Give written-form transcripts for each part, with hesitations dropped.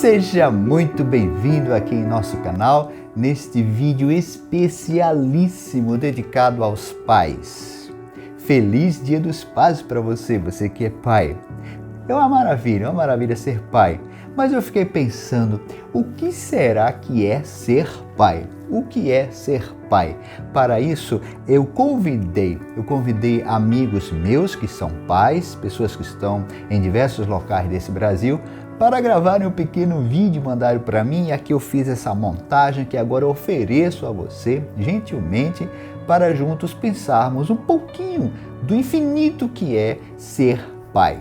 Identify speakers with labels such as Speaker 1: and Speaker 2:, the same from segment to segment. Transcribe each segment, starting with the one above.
Speaker 1: Seja muito bem-vindo aqui em nosso canal, neste vídeo especialíssimo dedicado aos pais. Feliz Dia dos Pais para você que é pai. É uma maravilha ser pai. Mas eu fiquei pensando, o que será que é ser pai? O que é ser pai? Para isso, eu convidei amigos meus que são pais, pessoas que estão em diversos locais desse Brasil, para gravarem um pequeno vídeo, mandaram para mim, e aqui eu fiz essa montagem que agora eu ofereço a você, gentilmente, para juntos pensarmos um pouquinho do infinito que é ser pai.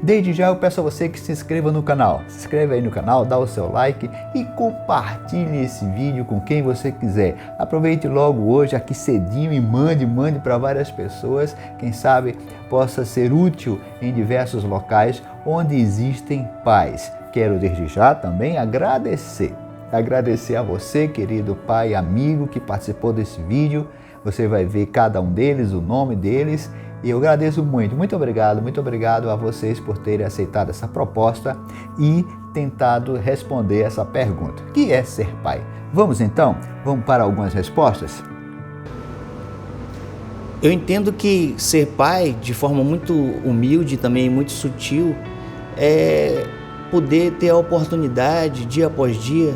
Speaker 1: Desde já eu peço a você que se inscreva no canal. Se inscreve aí no canal, dá o seu like e compartilhe esse vídeo com quem você quiser. Aproveite logo hoje aqui cedinho e mande para várias pessoas. Quem sabe possa ser útil em diversos locais onde existem pais. Quero desde já também agradecer a você, querido pai e amigo que participou desse vídeo. Você vai ver cada um deles, o nome deles. E eu agradeço muito obrigado a vocês por terem aceitado essa proposta e tentado responder essa pergunta. O que é ser pai? Vamos para algumas respostas?
Speaker 2: Eu entendo que ser pai, de forma muito humilde e também muito sutil, é poder ter a oportunidade, dia após dia,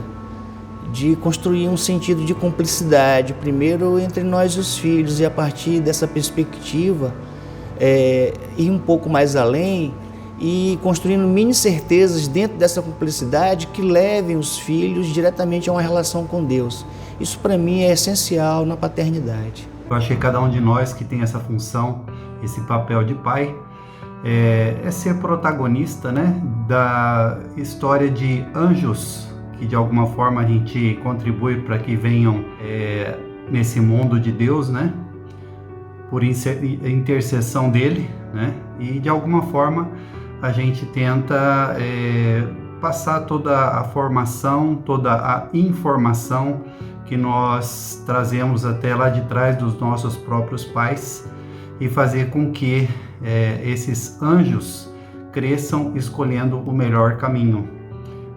Speaker 2: de construir um sentido de cumplicidade, primeiro entre nós e os filhos, e a partir dessa perspectiva, ir um pouco mais além e construindo mini certezas dentro dessa cumplicidade que levem os filhos diretamente a uma relação com Deus. Isso para mim é essencial na paternidade.
Speaker 3: Eu acho que cada um de nós que tem essa função, esse papel de pai, é ser protagonista, né, da história de anjos que de alguma forma a gente contribui para que venham nesse mundo de Deus, né? Por intercessão dele, né? E de alguma forma a gente tenta passar toda a formação, toda a informação que nós trazemos até lá de trás dos nossos próprios pais e fazer com que esses anjos cresçam escolhendo o melhor caminho.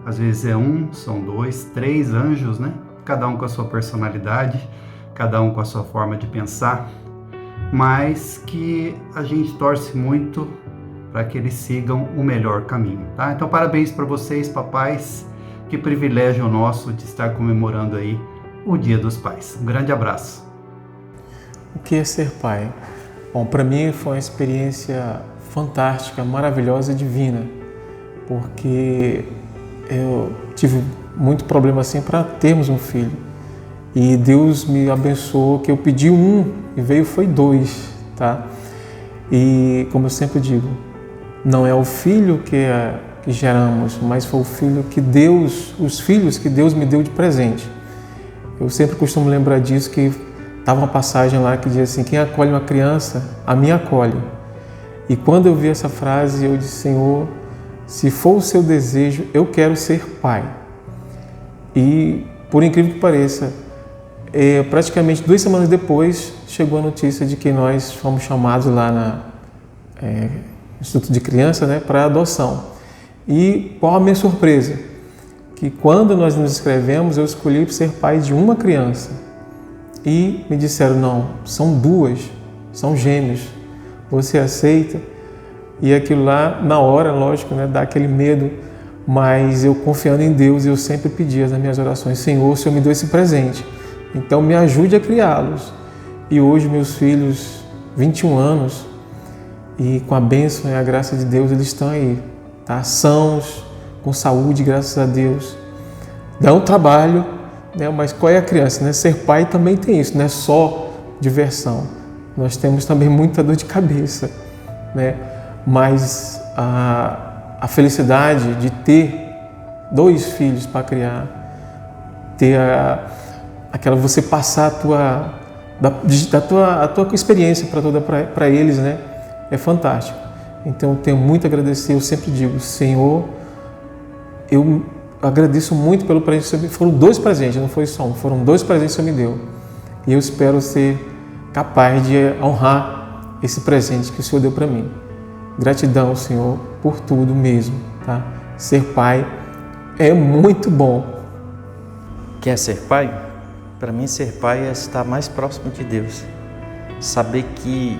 Speaker 3: Às vezes é são dois, três anjos, né? Cada um com a sua personalidade, cada um com a sua forma de pensar, mas que a gente torce muito para que eles sigam o melhor caminho, tá? Então, parabéns para vocês, papais. Que privilégio nosso de estar comemorando aí o Dia dos Pais. Um grande abraço.
Speaker 4: O que é ser pai? Bom, para mim foi uma experiência fantástica, maravilhosa e divina, porque eu tive muito problema assim para termos um filho. E Deus me abençoou que eu pedi e veio foi 2, tá? E como eu sempre digo, não é o filho que geramos, mas foi os filhos que Deus me deu de presente. Eu sempre costumo lembrar disso, que estava uma passagem lá que diz assim: quem acolhe uma criança, a mim acolhe. E quando eu vi essa frase, eu disse: Senhor, se for o seu desejo, eu quero ser pai. E por incrível que pareça, praticamente 2 semanas depois chegou a notícia de que nós fomos chamados lá no Instituto de Criança, né, para adoção. E qual a minha surpresa? Que quando nós nos inscrevemos, eu escolhi ser pai de uma criança. E me disseram: não, são 2, são gêmeos. Você aceita? E aquilo lá, na hora, lógico, né, dá aquele medo, mas eu confiando em Deus, eu sempre pedia nas minhas orações: Senhor, o Senhor me deu esse presente, então me ajude a criá-los. E hoje meus filhos, 21 anos, e com a bênção e a graça de Deus, eles estão aí, tá? Sãos, com saúde, graças a Deus. Dá um trabalho, né? Mas qual é a criança, né? Ser pai também tem isso, não é só diversão. Nós temos também muita dor de cabeça, né? Mas a felicidade de ter 2 filhos para criar, ter você passar a tua experiência para eles, né? É fantástico. Então eu tenho muito a agradecer. Eu sempre digo: Senhor, eu agradeço muito pelo presente que o Senhor me deu. Foram 2 presentes, não foi só um, foram 2 presentes que o Senhor me deu. E eu espero ser capaz de honrar esse presente que o Senhor deu para mim. Gratidão, Senhor, por tudo mesmo, tá? Ser pai é muito bom.
Speaker 2: Quer ser pai? Para mim, ser pai é estar mais próximo de Deus. Saber que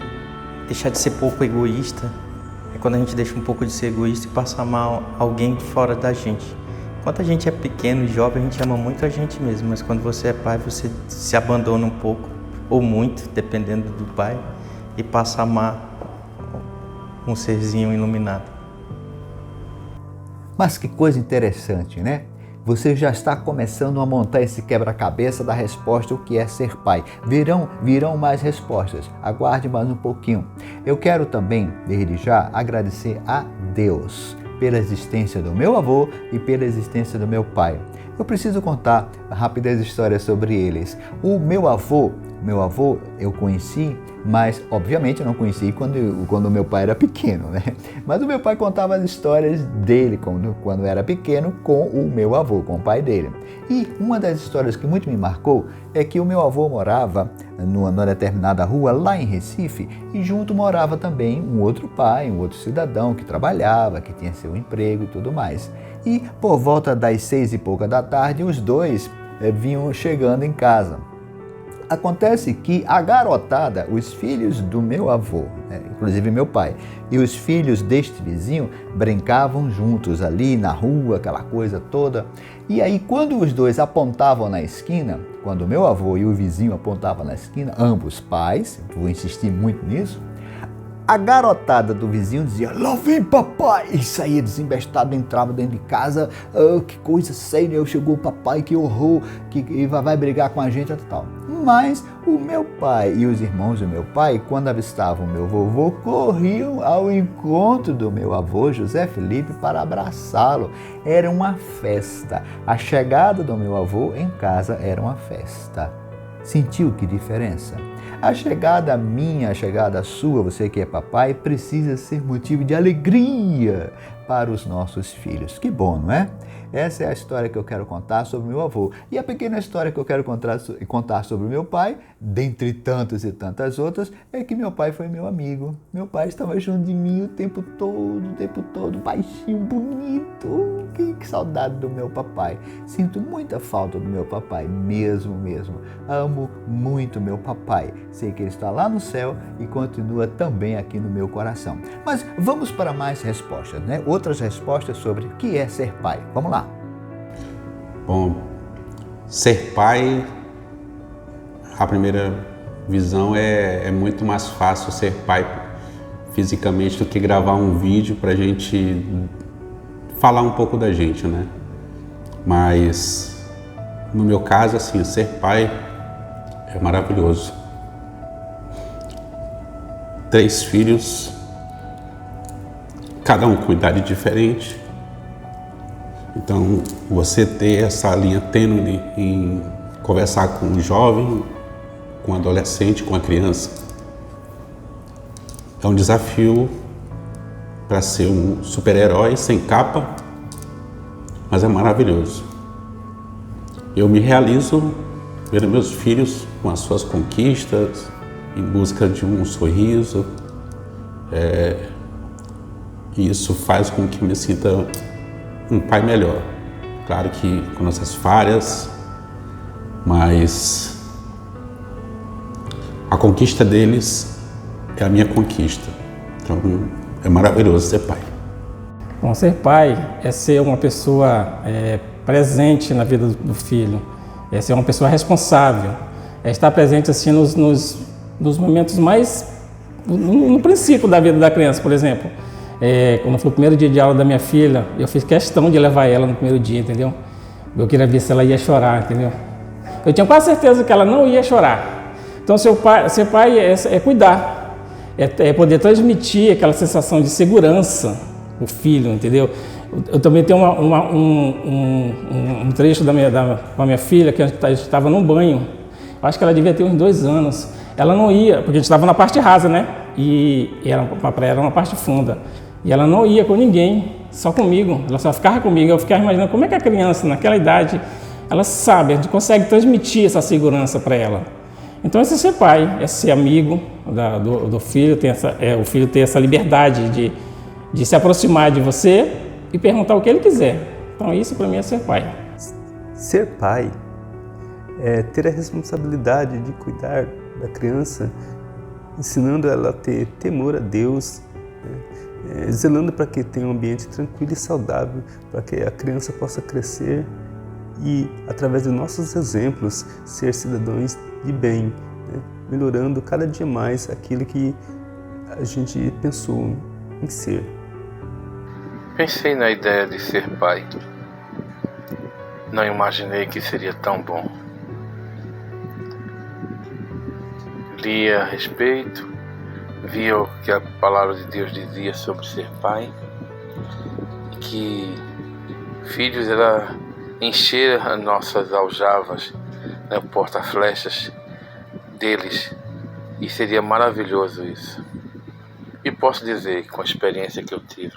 Speaker 2: deixar de ser pouco egoísta é quando a gente deixa um pouco de ser egoísta e passa a amar alguém fora da gente. Quando a gente é pequeno e jovem, a gente ama muito a gente mesmo, mas quando você é pai, você se abandona um pouco, ou muito, dependendo do pai, e passa a amar um serzinho iluminado.
Speaker 1: Mas que coisa interessante, né? Você já está começando a montar esse quebra-cabeça da resposta o que é ser pai. Virão mais respostas. Aguarde mais um pouquinho. Eu quero também, desde já, agradecer a Deus pela existência do meu avô e pela existência do meu pai. Eu preciso contar rápidas histórias sobre eles. O meu avô eu conheci, mas obviamente eu não conheci quando meu pai era pequeno, né? Mas o meu pai contava as histórias dele quando era pequeno com o meu avô, com o pai dele. E uma das histórias que muito me marcou é que o meu avô morava numa determinada rua lá em Recife e junto morava também um outro pai, um outro cidadão que trabalhava, que tinha seu emprego e tudo mais. E por volta das 6 e pouca da tarde, os dois vinham chegando em casa. Acontece que a garotada, os filhos do meu avô, inclusive meu pai, e os filhos deste vizinho brincavam juntos ali na rua, aquela coisa toda. E aí quando os dois apontavam na esquina, quando o meu avô e o vizinho apontavam na esquina, ambos pais, vou insistir muito nisso, a garotada do vizinho dizia, lá vem papai, e saía desembestado, entrava dentro de casa, que coisa séria, chegou o papai, que horror, que vai brigar com a gente e tal. Mas o meu pai e os irmãos do meu pai, quando avistavam o meu vovô, corriam ao encontro do meu avô, José Felipe, para abraçá-lo. Era uma festa. A chegada do meu avô em casa era uma festa. Sentiu que diferença? A chegada minha, a chegada sua, você que é papai, precisa ser motivo de alegria para os nossos filhos. Que bom, não é? Essa é a história que eu quero contar sobre o meu avô. E a pequena história que eu quero contar sobre o meu pai, dentre tantas e tantas outras, é que meu pai foi meu amigo. Meu pai estava junto de mim o tempo todo, baixinho, bonito. Que saudade do meu papai. Sinto muita falta do meu papai, mesmo. Amo muito meu papai. Sei que ele está lá no céu e continua também aqui no meu coração. Mas vamos para mais respostas, né? Outras respostas sobre o que é ser pai. Vamos lá.
Speaker 5: Bom, ser pai, a primeira visão é muito mais fácil ser pai fisicamente do que gravar um vídeo para a gente falar um pouco da gente, né? Mas no meu caso, assim, ser pai é maravilhoso. 3 filhos, cada um com idade diferente. Então, você ter essa linha tênue em conversar com um jovem, com um adolescente, com uma criança, é um desafio para ser um super-herói sem capa, mas é maravilhoso. Eu me realizo vendo meus filhos com as suas conquistas, em busca de um sorriso. E isso faz com que eu me sinta um pai melhor. Claro que com nossas falhas, mas a conquista deles é a minha conquista. Então é maravilhoso ser pai.
Speaker 6: Bom, ser pai é ser uma pessoa presente na vida do filho, é ser uma pessoa responsável, é estar presente assim nos momentos mais, no princípio da vida da criança, por exemplo. Quando foi o primeiro dia de aula da minha filha, eu fiz questão de levar ela no primeiro dia, entendeu? Eu queria ver se ela ia chorar, entendeu? Eu tinha quase certeza que ela não ia chorar. Então, ser pai é cuidar, é poder transmitir aquela sensação de segurança ao filho, entendeu? Eu também tenho um trecho com a minha filha, que a gente estava num banho. Eu acho que ela devia ter uns 2 anos. Ela não ia, porque a gente estava na parte rasa, né? E a praia era uma parte funda. E ela não ia com ninguém, só comigo. Ela só ficava comigo. Eu ficava imaginando como é que a criança, naquela idade, ela sabe, a gente consegue transmitir essa segurança para ela. Então, esse é ser pai, é ser amigo do filho, o filho ter essa liberdade de se aproximar de você e perguntar o que ele quiser. Então isso para mim é ser pai.
Speaker 7: Ser pai é ter a responsabilidade de cuidar da criança, ensinando ela a ter temor a Deus, zelando para que tenha um ambiente tranquilo e saudável, para que a criança possa crescer e, através de nossos exemplos, ser cidadãos de bem, melhorando cada dia mais aquilo que a gente pensou em ser.
Speaker 8: Pensei na ideia de ser pai. Não imaginei que seria tão bom. Lia a respeito, via o que a palavra de Deus dizia sobre ser pai, que filhos era encher as nossas aljavas, o porta-flechas deles, e seria maravilhoso isso. E posso dizer, com a experiência que eu tive,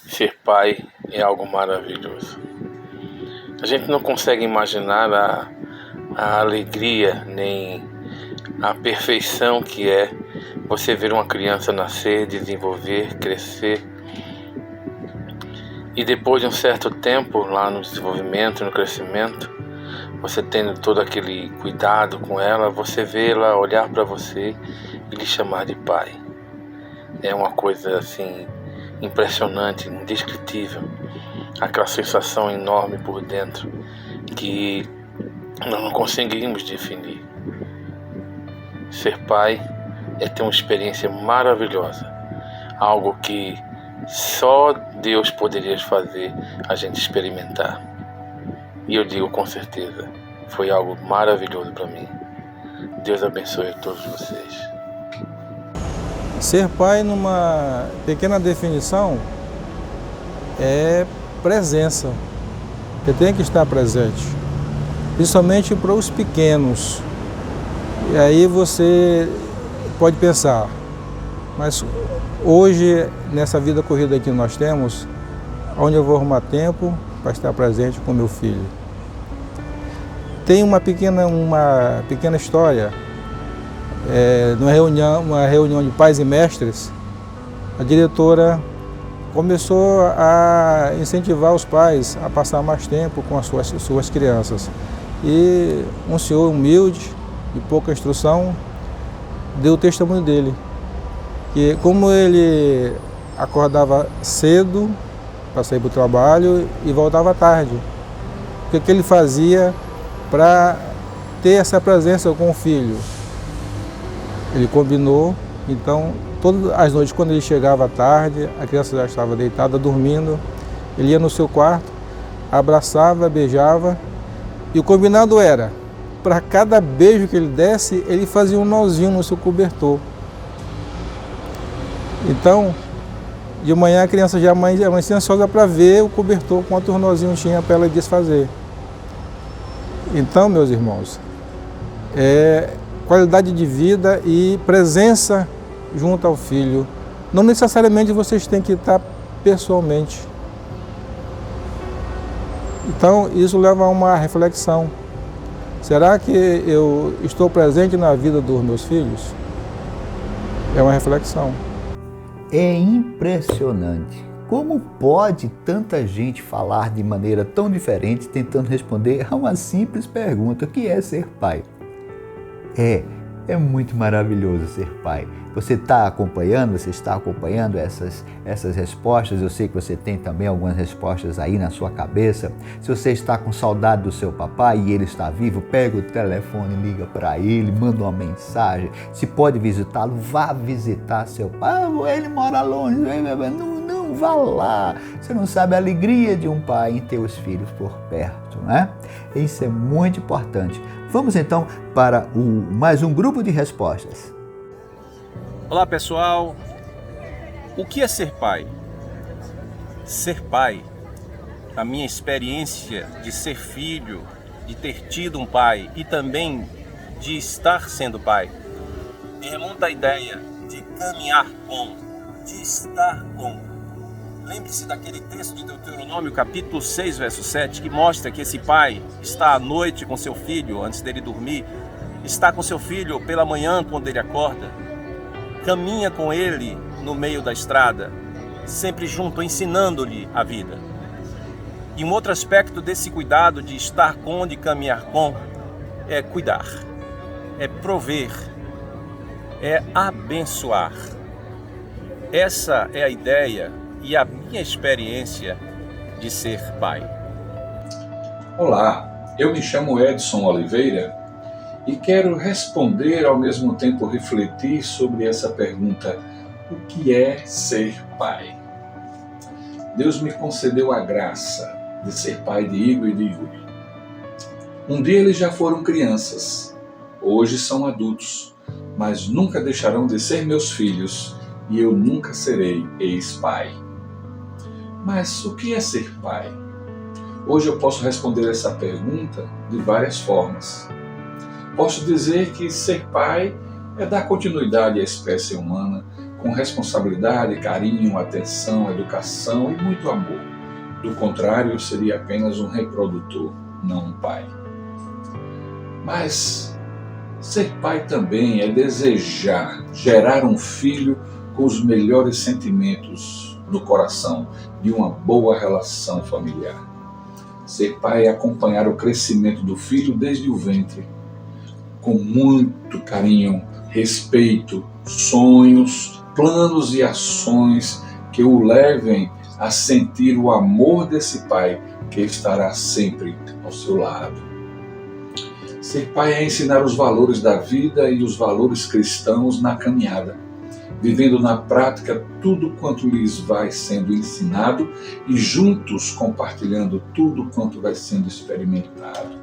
Speaker 8: ser pai é algo maravilhoso. A gente não consegue imaginar a alegria nem a perfeição que é você ver uma criança nascer, desenvolver, crescer, e depois de um certo tempo lá no desenvolvimento, no crescimento, você tendo todo aquele cuidado com ela, você vê ela olhar para você e lhe chamar de pai. É uma coisa assim impressionante, indescritível, aquela sensação enorme por dentro que nós não conseguimos definir. Ser pai é ter uma experiência maravilhosa, algo que só Deus poderia fazer a gente experimentar. E eu digo com certeza, foi algo maravilhoso para mim. Deus abençoe a todos vocês.
Speaker 9: Ser pai, numa pequena definição, é presença. Você tem que estar presente, principalmente para os pequenos. E aí você pode pensar, mas hoje, nessa vida corrida que nós temos, onde eu vou arrumar tempo para estar presente com meu filho? Tem uma pequena história. Numa reunião de pais e mestres, a diretora começou a incentivar os pais a passar mais tempo com as suas crianças. E um senhor humilde, de pouca instrução, deu o testemunho dele. Que como ele acordava cedo para sair para o trabalho e voltava tarde, o que ele fazia para ter essa presença com o filho? Ele combinou, então, todas as noites, quando ele chegava à tarde, a criança já estava deitada, dormindo, ele ia no seu quarto, abraçava, beijava, e o combinado era, para cada beijo que ele desse, ele fazia um nozinho no seu cobertor. Então, de manhã a criança já amanhecia ansiosa para ver o cobertor, quantos nozinhos tinha para ela desfazer. Então, meus irmãos, qualidade de vida e presença junto ao filho. Não necessariamente vocês têm que estar pessoalmente. Então, isso leva a uma reflexão. Será que eu estou presente na vida dos meus filhos? É uma reflexão.
Speaker 1: É impressionante. Como pode tanta gente falar de maneira tão diferente, tentando responder a uma simples pergunta: o que é ser pai? É muito maravilhoso ser pai. Você está acompanhando essas respostas. Eu sei que você tem também algumas respostas aí na sua cabeça. Se você está com saudade do seu papai e ele está vivo, pega o telefone, liga para ele, manda uma mensagem. Se pode visitá-lo, vá visitar seu pai. Ele mora longe, não vá lá. Você não sabe a alegria de um pai em ter os filhos por perto, né? Isso é muito importante. Vamos então para mais um grupo de respostas.
Speaker 10: Olá pessoal, o que é ser pai? Ser pai, a minha experiência de ser filho, de ter tido um pai e também de estar sendo pai, me remonta à ideia de caminhar com, de estar com. Lembre-se daquele texto de Deuteronômio, capítulo 6, verso 7, que mostra que esse pai está à noite com seu filho, antes dele dormir, está com seu filho pela manhã, quando ele acorda, caminha com ele no meio da estrada, sempre junto, ensinando-lhe a vida. E um outro aspecto desse cuidado de estar com, de caminhar com, é cuidar, é prover, é abençoar. Essa é a ideia e a minha experiência de ser pai.
Speaker 11: Olá, eu me chamo Edson Oliveira e quero responder ao mesmo tempo refletir sobre essa pergunta: o que é ser pai? Deus me concedeu a graça de ser pai de Igor e de Yuri. Um dia eles já foram crianças, hoje são adultos, mas nunca deixarão de ser meus filhos e eu nunca serei ex-pai. Mas o que é ser pai? Hoje eu posso responder essa pergunta de várias formas. Posso dizer que ser pai é dar continuidade à espécie humana com responsabilidade, carinho, atenção, educação e muito amor. Do contrário, eu seria apenas um reprodutor, não um pai. Mas ser pai também é desejar gerar um filho com os melhores sentimentos no coração de uma boa relação familiar. Ser pai é acompanhar o crescimento do filho desde o ventre, com muito carinho, respeito, sonhos, planos e ações que o levem a sentir o amor desse pai que estará sempre ao seu lado. Ser pai é ensinar os valores da vida e os valores cristãos na caminhada, vivendo na prática tudo quanto lhes vai sendo ensinado e juntos compartilhando tudo quanto vai sendo experimentado.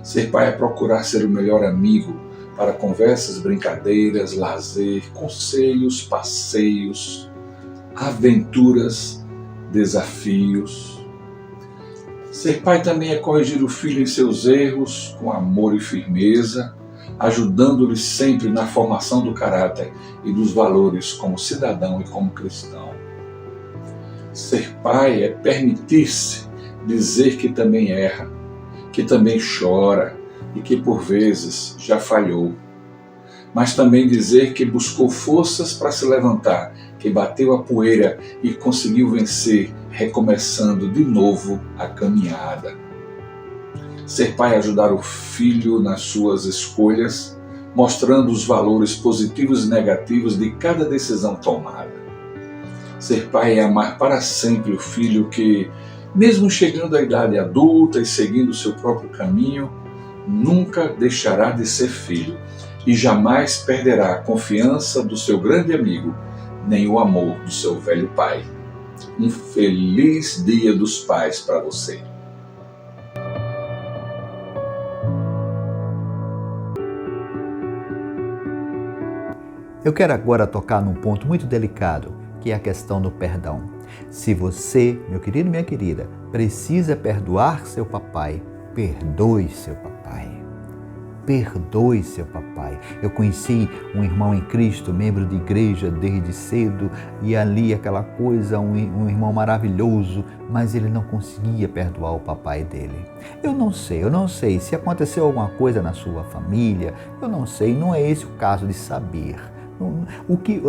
Speaker 11: Ser pai é procurar ser o melhor amigo para conversas, brincadeiras, lazer, conselhos, passeios, aventuras, desafios. Ser pai também é corrigir o filho em seus erros com amor e firmeza, ajudando-lhe sempre na formação do caráter e dos valores como cidadão e como cristão. Ser pai é permitir-se dizer que também erra, que também chora e que por vezes já falhou, mas também dizer que buscou forças para se levantar, que bateu a poeira e conseguiu vencer, recomeçando de novo a caminhada. Ser pai é ajudar o filho nas suas escolhas, mostrando os valores positivos e negativos de cada decisão tomada. Ser pai é amar para sempre o filho que, mesmo chegando à idade adulta e seguindo o seu próprio caminho, nunca deixará de ser filho e jamais perderá a confiança do seu grande amigo, nem o amor do seu velho pai. Um feliz Dia dos Pais para você.
Speaker 1: Eu quero agora tocar num ponto muito delicado, que é a questão do perdão. Se você, meu querido e minha querida, precisa perdoar seu papai, perdoe seu papai. Perdoe seu papai. Eu conheci um irmão em Cristo, membro de igreja desde cedo, e ali aquela coisa, um irmão maravilhoso, mas ele não conseguia perdoar o papai dele. Eu não sei se aconteceu alguma coisa na sua família, eu não sei, não é esse o caso de saber.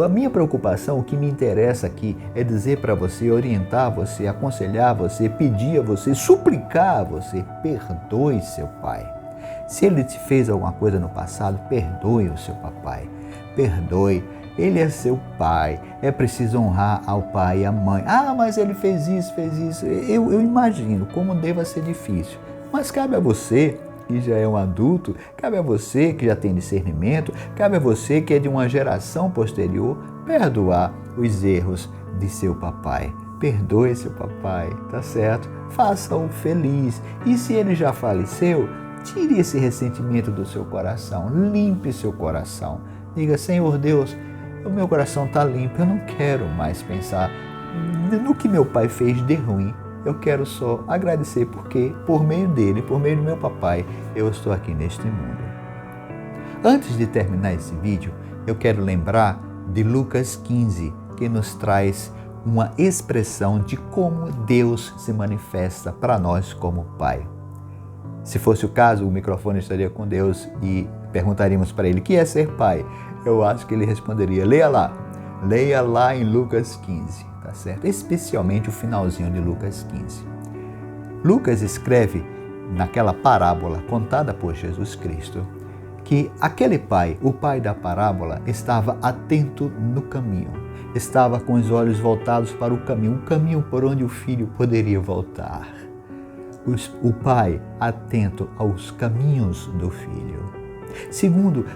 Speaker 1: A minha preocupação, o que me interessa aqui é dizer para você, orientar você, aconselhar você, pedir a você, suplicar a você, perdoe seu pai. Se ele te fez alguma coisa no passado, perdoe o seu papai, perdoe. Ele é seu pai, é preciso honrar ao pai e à mãe. Ah, mas ele fez isso. Eu imagino como deva ser difícil, mas cabe a você, que já é um adulto, cabe a você que já tem discernimento, cabe a você que é de uma geração posterior, perdoar os erros de seu papai. Perdoe seu papai, tá certo? Faça-o feliz. E se ele já faleceu, tire esse ressentimento do seu coração, limpe seu coração. Diga, Senhor Deus, o meu coração está limpo, eu não quero mais pensar no que meu pai fez de ruim. Eu quero só agradecer porque, por meio dele, por meio do meu papai, eu estou aqui neste mundo. Antes de terminar esse vídeo, eu quero lembrar de Lucas 15, que nos traz uma expressão de como Deus se manifesta para nós como Pai. Se fosse o caso, o microfone estaria com Deus e perguntaríamos para ele o que é ser pai. Eu acho que ele responderia, leia lá em Lucas 15, tá certo? Especialmente o finalzinho de Lucas 15. Lucas escreve naquela parábola contada por Jesus Cristo que aquele pai, o pai da parábola, estava atento no caminho, estava com os olhos voltados para o caminho por onde o filho poderia voltar. O pai atento aos caminhos do filho. Segundo,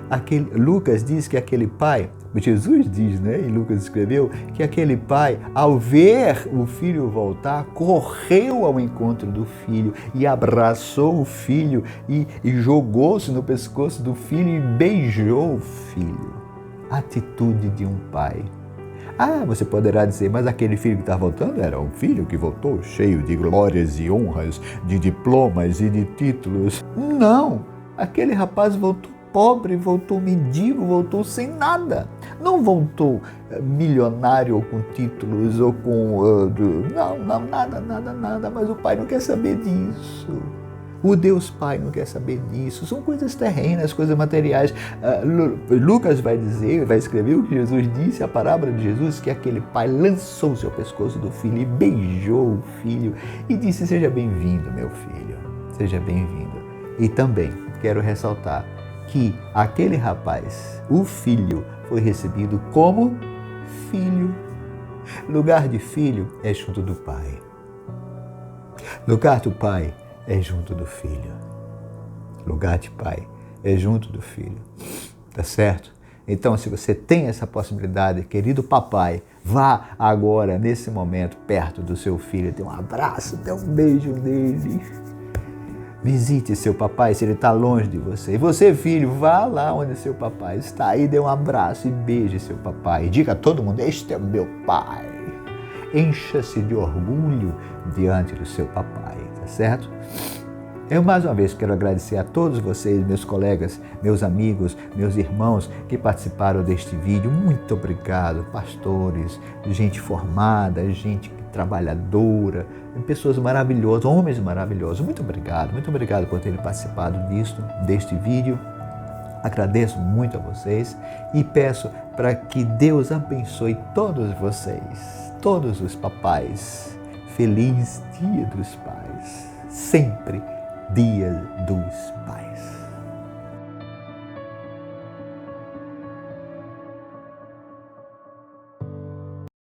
Speaker 1: Lucas diz que aquele pai, Jesus diz, e Lucas escreveu, que aquele pai, ao ver o filho voltar, correu ao encontro do filho e abraçou o filho e jogou-se no pescoço do filho e beijou o filho. Atitude de um pai. Você poderá dizer, mas aquele filho que está voltando era um filho que voltou cheio de glórias e honras, de diplomas e de títulos. Não! Aquele rapaz voltou pobre, voltou mendigo, voltou sem nada. Não voltou milionário ou com títulos ou com... Não, nada. Mas o pai não quer saber disso. O Deus Pai não quer saber disso. São coisas terrenas, coisas materiais. Lucas vai escrever o que Jesus disse, a parábola de Jesus, que aquele pai lançou-se ao pescoço do filho e beijou o filho e disse, seja bem-vindo, meu filho, seja bem-vindo. E também quero ressaltar que aquele rapaz, o filho, foi recebido como filho. Lugar de filho é junto do pai. Lugar do pai é junto do filho. Lugar de pai é junto do filho. Tá certo? Então, se você tem essa possibilidade, querido papai, vá agora, nesse momento, perto do seu filho, dê um abraço, dê um beijo nele. Visite seu papai se ele está longe de você. E você, filho, vá lá onde seu papai está e dê um abraço e beije seu papai. E diga a todo mundo, este é o meu pai. Encha-se de orgulho diante do seu papai, tá certo? Eu mais uma vez quero agradecer a todos vocês, meus colegas, meus amigos, meus irmãos que participaram deste vídeo. Muito obrigado, pastores, gente formada, gente trabalhadora, pessoas maravilhosas, homens maravilhosos. Muito obrigado por terem participado deste vídeo. Agradeço muito a vocês e peço para que Deus abençoe todos vocês, todos os papais. Feliz Dia dos Pais, sempre Dia dos Pais.